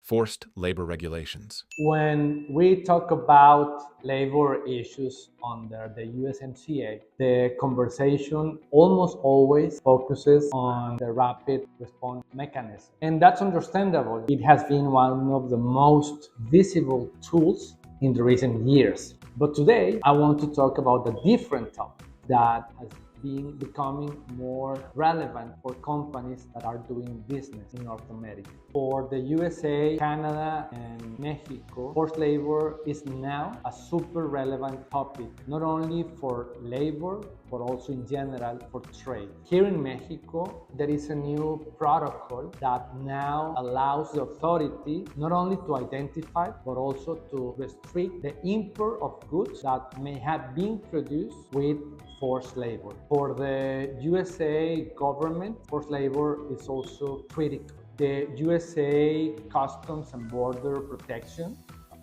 Forced labor regulations. When we talk about labor issues under the USMCA, the conversation almost always focuses on the rapid response mechanism. And that's understandable. It has been one of the most visible tools in the recent years. But today, I want to talk about a different topic that has been becoming more relevant for companies that are doing business in North America. For the USA, Canada, and Mexico, forced labor is now a super relevant topic, not only for labor, but also in general for trade. Here in Mexico, there is a new protocol that now allows the authority not only to identify, but also to restrict the import of goods that may have been produced with forced labor. For the USA government, forced labor is also critical. The USA Customs and Border Protection,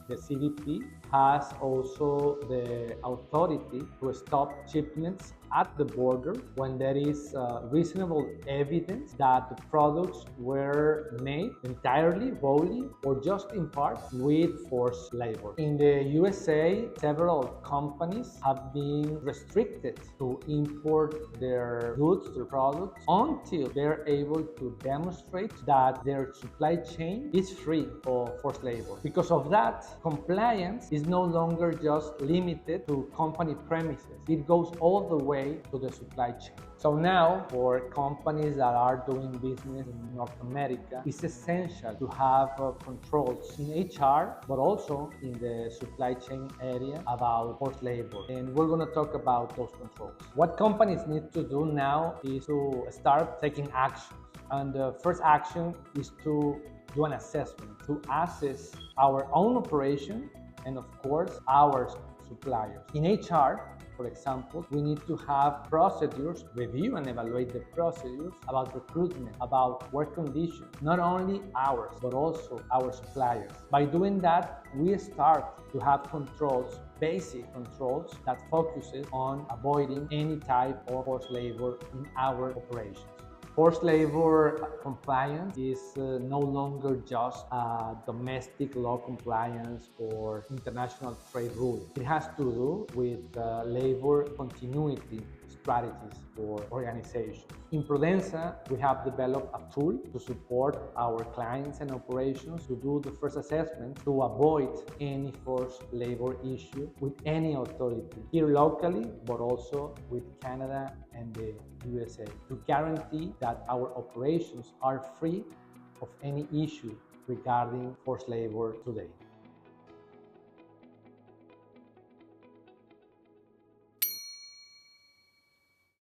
the CBP, has also the authority to stop shipments at the border when there is reasonable evidence that the products were made entirely, wholly, or just in part with forced labor. In the USA, several companies have been restricted to import their goods, their products, until they're able to demonstrate that their supply chain is free of forced labor. Because of that, compliance is no longer just limited to company premises. It goes all the way to the supply chain. So now, for companies that are doing business in North America, it's essential to have controls in HR, but also in the supply chain area about forced labor. And we're going to talk about those controls. What companies need to do now is to start taking actions. And the first action is to do an assessment, to assess our own operation and, of course, our suppliers. In HR, for example, we need to have procedures, review and evaluate the procedures about recruitment, about work conditions, not only ours, but also our suppliers. By doing that, we start to have controls, basic controls that focuses on avoiding any type of forced labor in our operations. Forced labor compliance is no longer just domestic law compliance or international trade rules. It has to do with labor continuity strategies for organizations. In Prodensa, we have developed a tool to support our clients and operations to do the first assessment to avoid any forced labor issue with any authority, here locally, but also with Canada and the USA, to guarantee that our operations are free of any issue regarding forced labor today.